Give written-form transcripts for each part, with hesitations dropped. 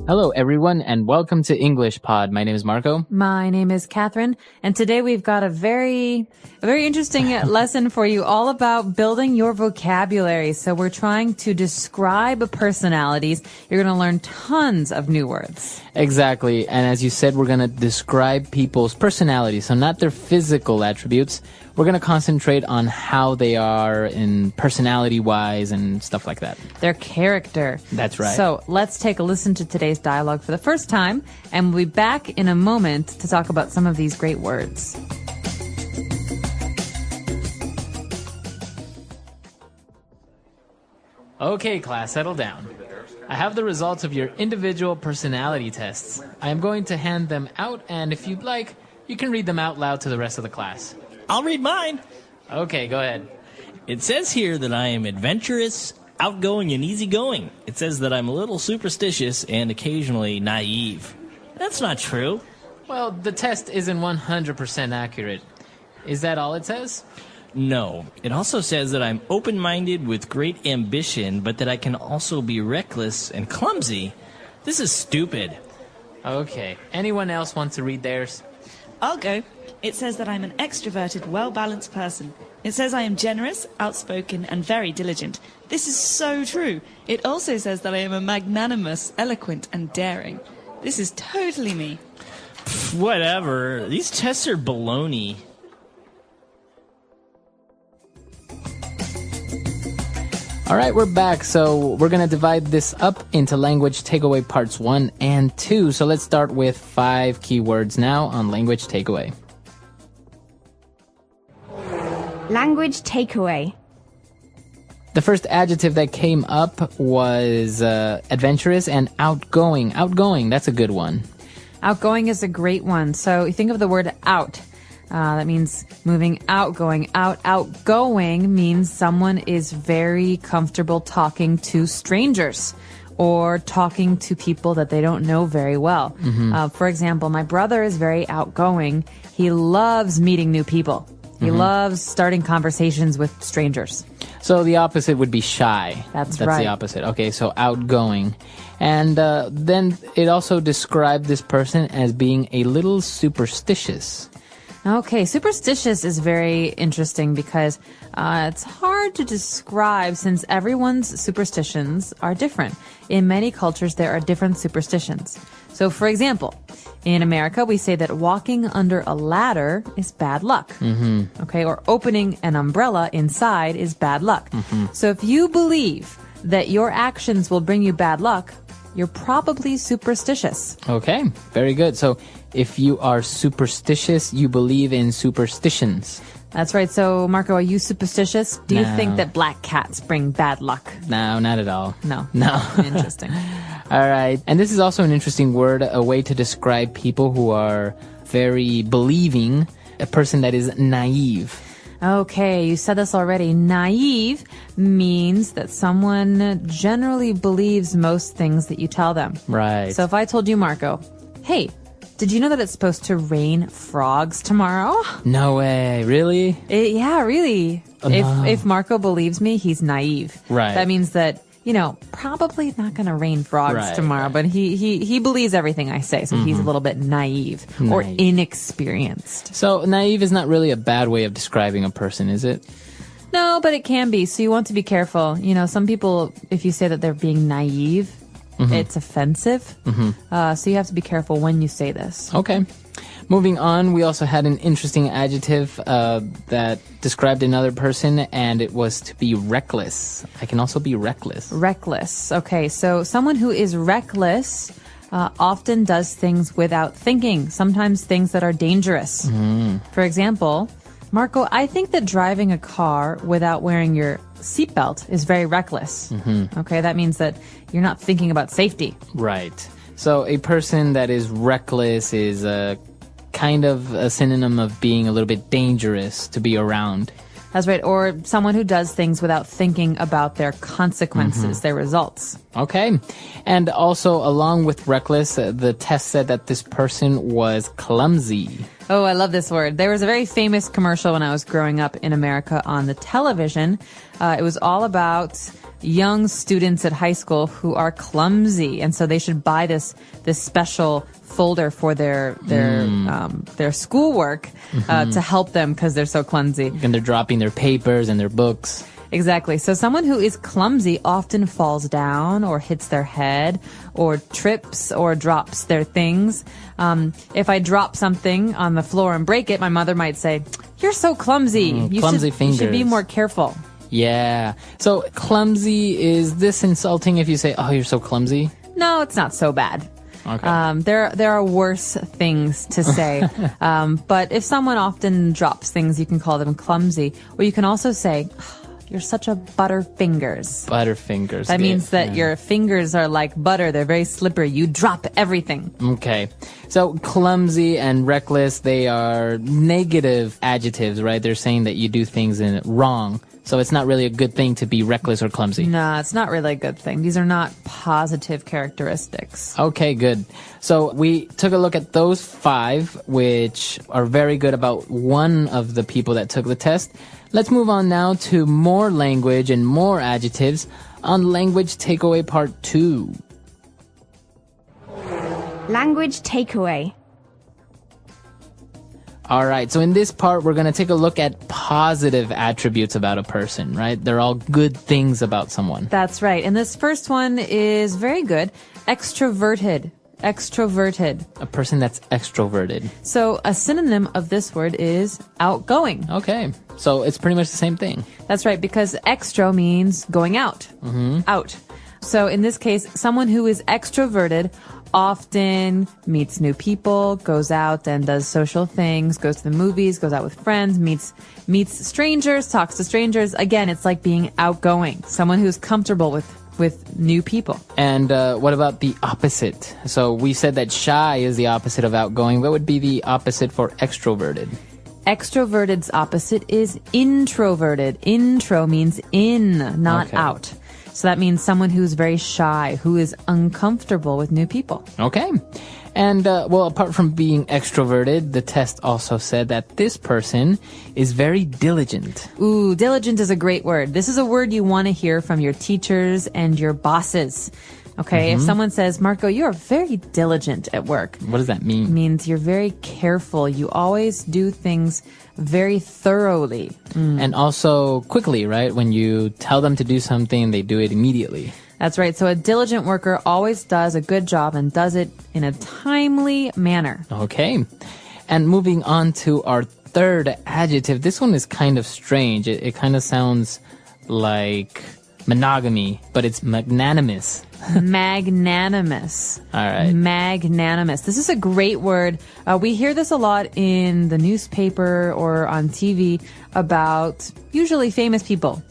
Hello, everyone, and welcome to English Pod. My name is Marco. My name is Catherine, and today we've got a very interesting lesson for you all about building your vocabulary. So we're trying to describe personalities. You're going to learn tons of new words. Exactly, and as you said, we're going to describe people's personalities, so not their physical attributes. We're going to concentrate on how they are in personality-wise and stuff like that. Their character. That's right. So let's take a listen to today's dialogue for the first time, and we'll be back in a moment to talk about some of these great words. Okay, class, settle down. I have the results of your individual personality tests. I am going to hand them out, and if you'd like, you can read them out loud to the rest of the class. I'll read mine. Okay, go ahead. It says here that I am adventurous, outgoing, and easygoing. It says that I'm a little superstitious and occasionally naive. That's not true. Well, the test isn't 100% accurate. Is that all it says? No. It also says that I'm open-minded with great ambition, but that I can also be reckless and clumsy. This is stupid. Okay. Anyone else want to read theirs? I'll go. It says that I'm an extroverted, well-balanced person. It says I am generous, outspoken, and very diligent. This is so true. It also says that I am a magnanimous, eloquent, and daring. This is totally me. Whatever. These tests are baloney. All right, we're back. So we're going to divide this up into language takeaway parts 1 and 2. So let's start with 5 keywords now on language takeaway. Language takeaway. The first adjective that came up was adventurous and outgoing. Outgoing, that's a good one. Outgoing is a great one. So you think of the word out. That means moving out, going out. Outgoing means someone is very comfortable talking to strangers or talking to people that they don't know very well. Mm-hmm. For example, my brother is very outgoing. He loves meeting new people. He loves starting conversations with strangers. So the opposite would be shy. That's right. That's the opposite. Okay, so outgoing. And then it also described this person as being a little superstitious. Okay, superstitious is very interesting because it's hard to describe since everyone's superstitions are different. In many cultures, there are different superstitions. So, for example, in America, we say that walking under a ladder is bad luck. Mm-hmm. Okay, or opening an umbrella inside is bad luck. Mm-hmm. So if you believe that your actions will bring you bad luck, you're probably superstitious. Okay, very good. So if you are superstitious, you believe in superstitions. That's right. So, Marco, are you superstitious? Do you No. think that black cats bring bad luck? No, not at all. No. No. Interesting. All right. And this is also an interesting word, a way to describe people who are very believing, a person that is naive. Okay, you said this already. Naive means that someone generally believes most things that you tell them. Right. So if I told you, Marco, hey, did you know that it's supposed to rain frogs tomorrow? No way. Really? Yeah, really. If Marco believes me, he's naive. Right. That means that, probably not going to rain frogs tomorrow, but he believes everything I say, so he's a little bit naive or inexperienced. So naive is not really a bad way of describing a person, is it? No, but it can be. So you want to be careful. Some people, if you say that they're being naive, it's offensive. So you have to be careful when you say this. Okay. Moving on, we also had an interesting adjective that described another person, and it was to be reckless. I can also be reckless. Reckless. Okay, so someone who is reckless often does things without thinking, sometimes things that are dangerous. For example, Marco, I think that driving a car without wearing your seatbelt is very reckless. Okay, that means that you're not thinking about safety. Right. So a person that is reckless is kind of a synonym of being a little bit dangerous to be around. That's right. Or someone who does things without thinking about their consequences, their results. Okay. And also, along with reckless, the test said that this person was clumsy. Oh, I love this word. There was a very famous commercial when I was growing up in America on the television. It was all about young students at high school who are clumsy, and so they should buy this special folder for their schoolwork to help them because they're so clumsy. And they're dropping their papers and their books. Exactly. So someone who is clumsy often falls down or hits their head or trips or drops their things. If I drop something on the floor and break it, my mother might say, "You're so clumsy. Clumsy fingers. You should be more careful." Yeah. So clumsy, is this insulting if you say, "Oh, you're so clumsy"? No, it's not so bad. Okay. There are worse things to say. But if someone often drops things, you can call them clumsy. Or you can also say, "You're such a butterfingers." Butterfingers. That means that your fingers are like butter. They're very slippery. You drop everything. Okay. So clumsy and reckless, they are negative adjectives, right? They're saying that you do things wrong. So it's not really a good thing to be reckless or clumsy. No, it's not really a good thing. These are not positive characteristics. Okay, good. So we took a look at those 5, which are very good about one of the people that took the test. Let's move on now to more language and more adjectives on Language Takeaway Part 2. Language takeaway. All right, so in this part, we're going to take a look at positive attributes about a person, right? They're all good things about someone. That's right. And this first one is very good. Extroverted. Extroverted. A person that's extroverted. So a synonym of this word is outgoing. Okay, so it's pretty much the same thing. That's right, because extro means going out. Out. So in this case, someone who is extroverted often meets new people, goes out and does social things, goes to the movies, goes out with friends, meets strangers, talks to strangers. Again, it's like being outgoing. Someone who's comfortable with new people. And what about the opposite? So we said that shy is the opposite of outgoing. What would be the opposite for extroverted? Extroverted's opposite is introverted. Intro means in, not out. So that means someone who's very shy, who is uncomfortable with new people. Okay. And, well, apart from being extroverted, the test also said that this person is very diligent. Ooh, diligent is a great word. This is a word you want to hear from your teachers and your bosses. Okay, if someone says, "Marco, you are very diligent at work." What does that mean? It means you're very careful. You always do things very thoroughly. And also quickly, right? When you tell them to do something, they do it immediately. That's right. So a diligent worker always does a good job and does it in a timely manner. Okay. And moving on to our third adjective. This one is kind of strange. It kind of sounds like monogamy, but it's magnanimous. Magnanimous. All right. Magnanimous. This is a great word. We hear this a lot in the newspaper or on TV about usually famous people.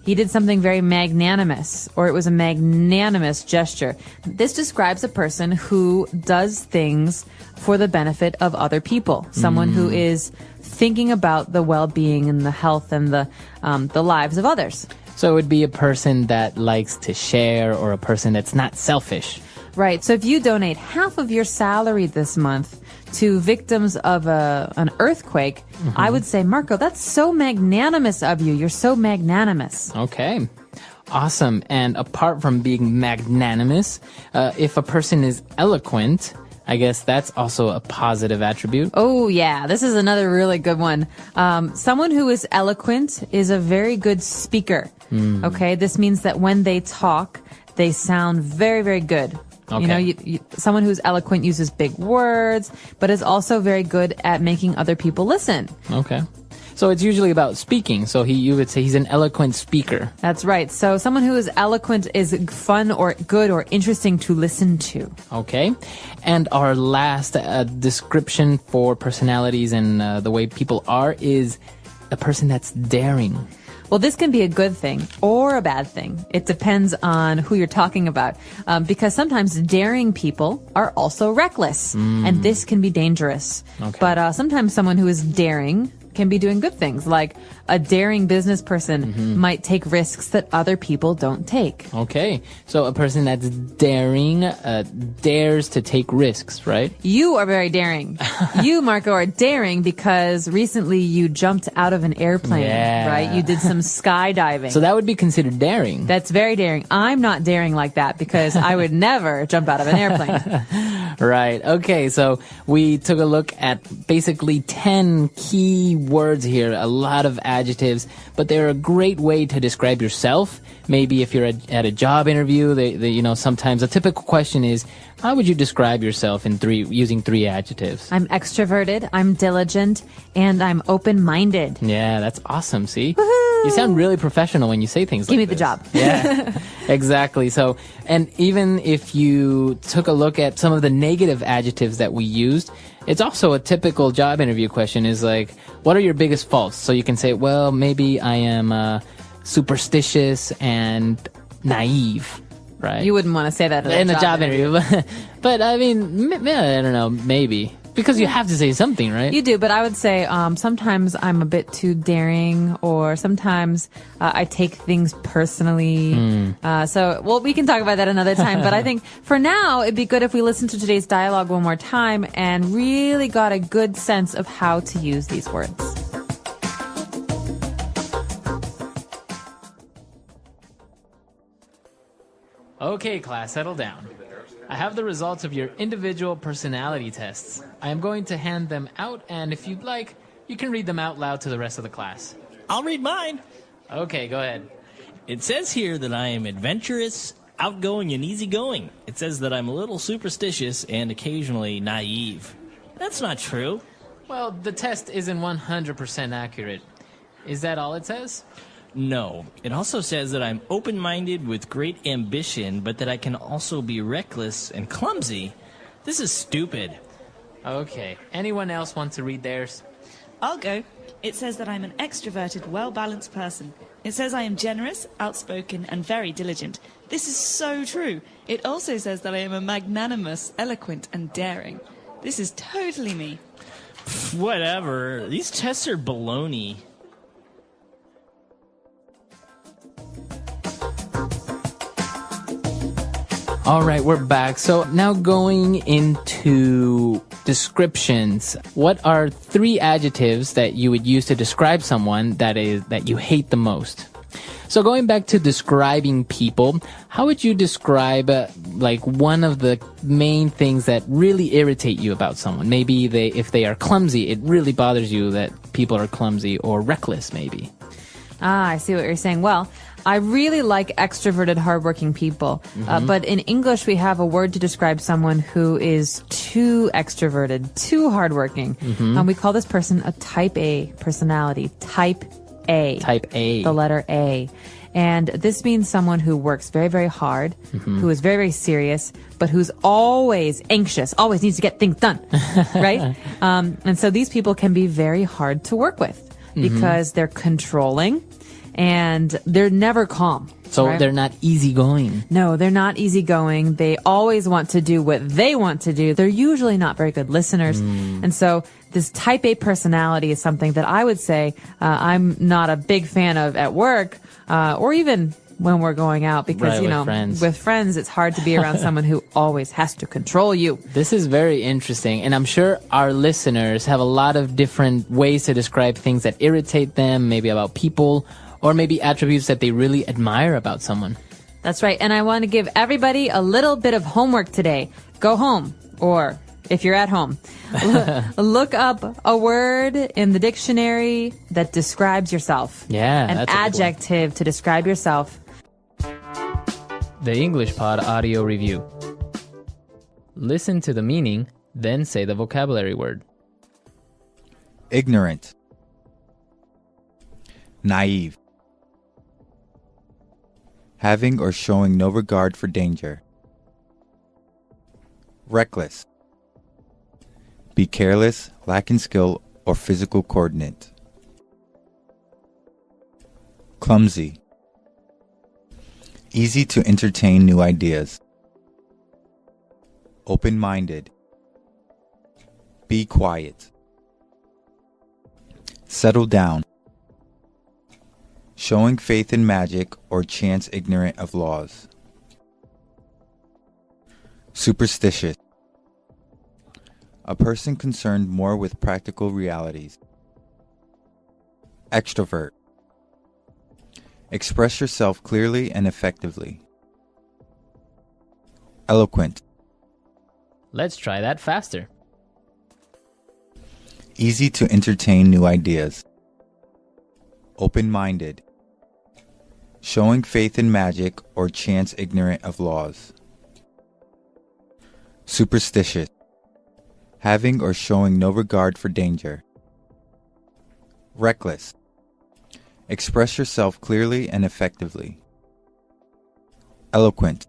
He did something very magnanimous, or it was a magnanimous gesture. This describes a person who does things for the benefit of other people. Someone who is thinking about the well-being and the health and the lives of others. So it would be a person that likes to share, or a person that's not selfish. Right. So if you donate half of your salary this month to victims of an earthquake, I would say, Marco, that's so magnanimous of you. You're so magnanimous. Okay. Awesome. And apart from being magnanimous, if a person is eloquent, I guess that's also a positive attribute. Oh, yeah. This is another really good one. Someone who is eloquent is a very good speaker. Okay. This means that when they talk, they sound very, very good. Okay. You know, someone who's eloquent uses big words, but is also very good at making other people listen. Okay. So it's usually about speaking. So you would say he's an eloquent speaker. That's right. So someone who is eloquent is fun or good or interesting to listen to. Okay. And our last description for personalities and the way people are is a person that's daring. Well, this can be a good thing or a bad thing. It depends on who you're talking about. Because sometimes daring people are also reckless. And this can be dangerous. Okay. But sometimes someone who is daring can be doing good things, like a daring business person might take risks that other people don't take. Okay, so a person that's daring dares to take risks, right? You are very daring. You, Marco, are daring because recently you jumped out of an airplane, Yeah. right? You did some skydiving. So that would be considered daring. That's very daring. I'm not daring like that because I would never jump out of an airplane. Right. Okay, so we took a look at basically 10 key words here, a lot of adjectives, but they're a great way to describe yourself. Maybe if you're at a job interview, sometimes a typical question is, how would you describe yourself using 3 adjectives? I'm extroverted, I'm diligent, and I'm open-minded. Yeah, that's awesome. See? You sound really professional when you say things Give like me the this. job. Yeah, exactly. So, and even if you took a look at some of the negative adjectives that we used, it's also a typical job interview question is like, what are your biggest faults? So you can say, well, maybe I am superstitious and naive, right? You wouldn't want to say that in a job interview. But I mean, I don't know, maybe. Because you have to say something, right? You do, but I would say sometimes I'm a bit too daring, or sometimes I take things personally. We can talk about that another time. But I think for now, it'd be good if we listen to today's dialogue one more time and really got a good sense of how to use these words. Okay, class, settle down. I have the results of your individual personality tests. I am going to hand them out, and if you'd like, you can read them out loud to the rest of the class. I'll read mine. Okay, go ahead. It says here that I am adventurous, outgoing, and easygoing. It says that I'm a little superstitious and occasionally naive. That's not true. Well, the test isn't 100% accurate. Is that all it says? No. It also says that I'm open-minded with great ambition, but that I can also be reckless and clumsy. This is stupid. Okay. Anyone else want to read theirs? I'll go. It says that I'm an extroverted, well-balanced person. It says I am generous, outspoken, and very diligent. This is so true. It also says that I am a magnanimous, eloquent, and daring. This is totally me. Whatever. These tests are baloney. All right, we're back. So now going into descriptions. What are 3 adjectives that you would use to describe someone that you hate the most? So going back to describing people, how would you describe one of the main things that really irritate you about someone? Maybe if they are clumsy, it really bothers you that people are clumsy, or reckless maybe. I see what you're saying. Well, I really like extroverted, hardworking people. But in English, we have a word to describe someone who is too extroverted, too hardworking. And we call this person a type A personality. Type A. Type A. The letter A. And this means someone who works very, very hard, who is very, very serious, but who's always anxious, always needs to get things done, right? And so these people can be very hard to work with because they're controlling and they're never calm. So right? they're not easygoing. No, they're not easygoing. They always want to do what they want to do. They're usually not very good listeners. And so this type A personality is something that I would say I'm not a big fan of at work or even when we're going out because, friends. with friends, it's hard to be around someone who always has to control you. This is very interesting, and I'm sure our listeners have a lot of different ways to describe things that irritate them, maybe about people, or maybe attributes that they really admire about someone. That's right. And I want to give everybody a little bit of homework today. Go home, or if you're at home, look up a word in the dictionary that describes yourself. Yeah, An that's a good one. adjective to describe yourself. The English Pod Audio Review. Listen to the meaning, then say the vocabulary word. Ignorant. Naive. Having or showing no regard for danger. Reckless. Be careless, lacking skill or physical coordinate. Clumsy. Easy to entertain new ideas. Open-minded. Be quiet. Settle down. Showing faith in magic or chance ignorant of laws. Superstitious. A person concerned more with practical realities. Extrovert. Express yourself clearly and effectively. Eloquent. Let's try that faster. Easy to entertain new ideas. Open-minded. Showing faith in magic or chance ignorant of laws. Superstitious. Having or showing no regard for danger. Reckless. Express yourself clearly and effectively. Eloquent.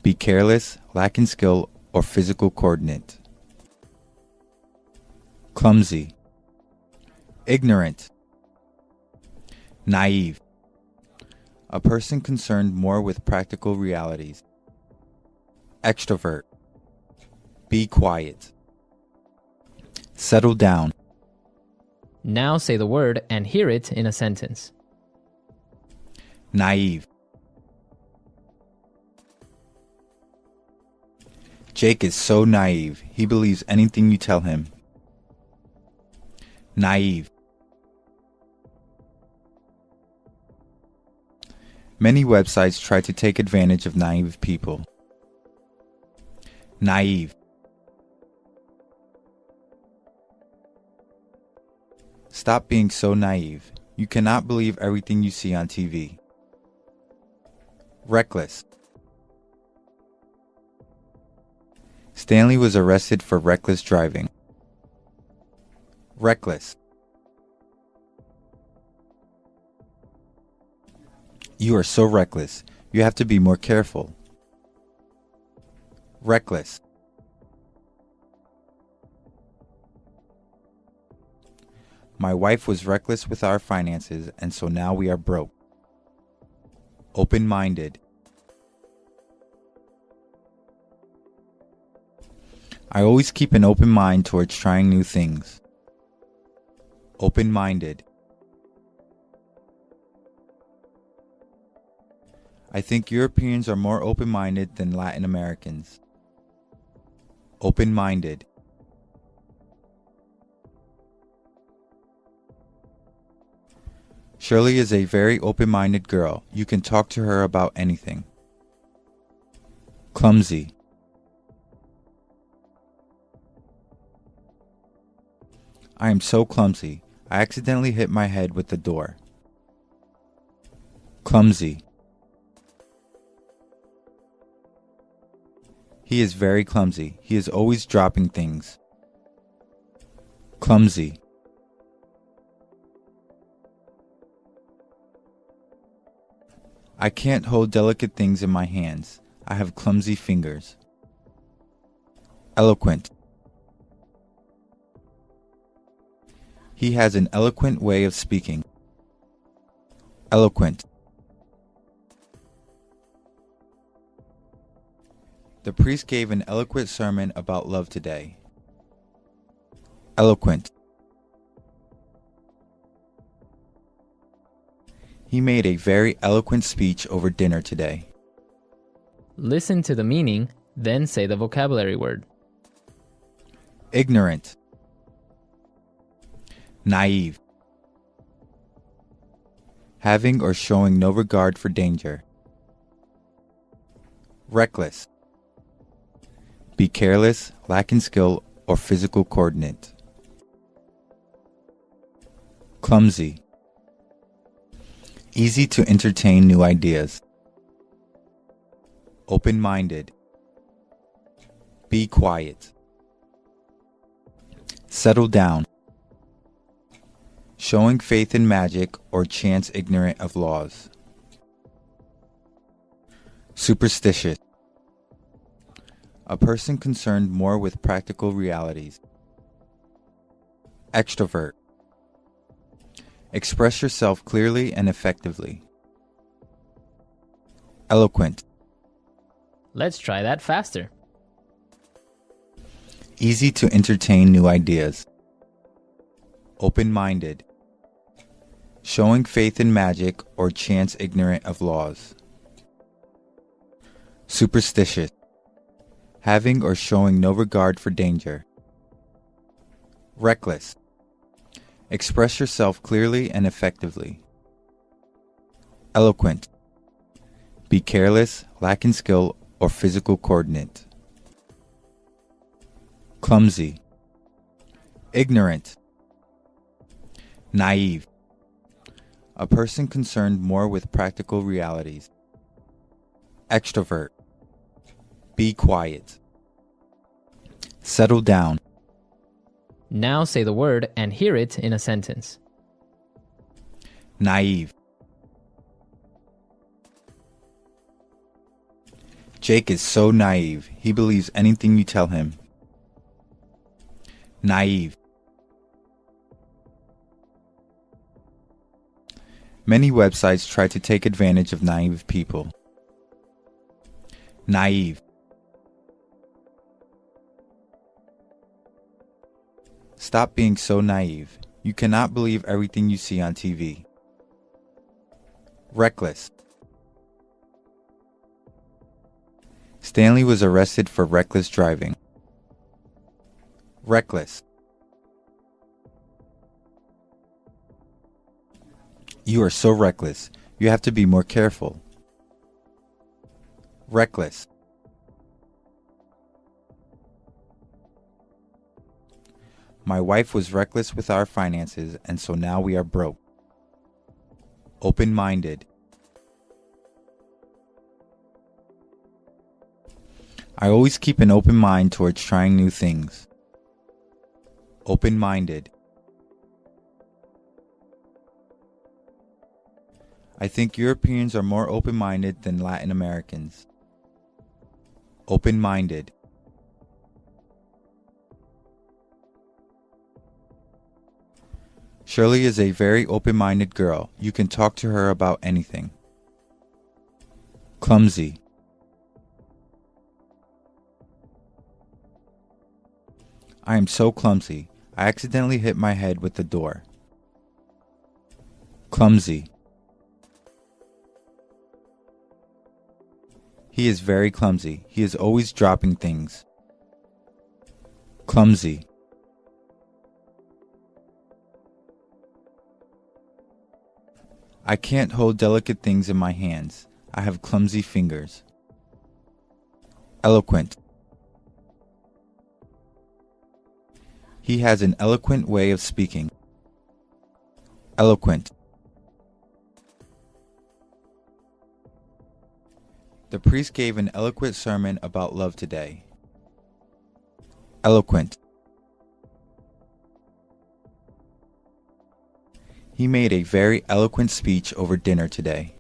Be careless, lacking skill or physical coordinate. Clumsy. Ignorant. Naive. A person concerned more with practical realities. Extrovert. Be quiet. Settle down. Now say the word and hear it in a sentence. Naive. Jake is so naive. He believes anything you tell him. Naive. Many websites try to take advantage of naive people. Naive. Stop being so naive. You cannot believe everything you see on TV. Reckless. Stanley was arrested for reckless driving. Reckless. You are so reckless. You have to be more careful. Reckless. My wife was reckless with our finances, and so now we are broke. Open-minded. I always keep an open mind towards trying new things. Open-minded. I think Europeans are more open-minded than Latin Americans. Open-minded. Shirley is a very open-minded girl. You can talk to her about anything. Clumsy. I am so clumsy. I accidentally hit my head with the door. Clumsy. He is very clumsy. He is always dropping things. Clumsy. I can't hold delicate things in my hands. I have clumsy fingers. Eloquent. He has an eloquent way of speaking. Eloquent. The priest gave an eloquent sermon about love today. Eloquent. He made a very eloquent speech over dinner today. Listen to the meaning, then say the vocabulary word. Ignorant. Naive. Having or showing no regard for danger. Reckless. Be careless, lacking skill or physical coordinate. Clumsy. Easy to entertain new ideas. Open-minded. Be quiet. Settle down. Showing faith in magic or chance ignorant of laws. Superstitious. A person concerned more with practical realities. Extrovert. Express yourself clearly and effectively. Eloquent. Let's try that faster. Easy to entertain new ideas. Open-minded. Showing faith in magic or chance ignorant of laws. Superstitious. Having or showing no regard for danger. Reckless. Express yourself clearly and effectively. Eloquent. Be careless, lack in skill or physical coordinate. Clumsy. Ignorant. Naive. A person concerned more with practical realities. Extrovert. Be quiet. Settle down. Now say the word and hear it in a sentence. Naive. Jake is so naive. He believes anything you tell him. Naive. Many websites try to take advantage of naive people. Naive. Stop being so naive. You cannot believe everything you see on TV. Reckless. Stanley was arrested for reckless driving. Reckless. You are so reckless. You have to be more careful. Reckless. My wife was reckless with our finances, and so now we are broke. Open-minded. I always keep an open mind towards trying new things. Open-minded. I think Europeans are more open-minded than Latin Americans. Open-minded. Shirley is a very open-minded girl. You can talk to her about anything. Clumsy. I am so clumsy. I accidentally hit my head with the door. Clumsy. He is very clumsy. He is always dropping things. Clumsy. I can't hold delicate things in my hands. I have clumsy fingers. Eloquent. He has an eloquent way of speaking. Eloquent. The priest gave an eloquent sermon about love today. Eloquent. He made a very eloquent speech over dinner today.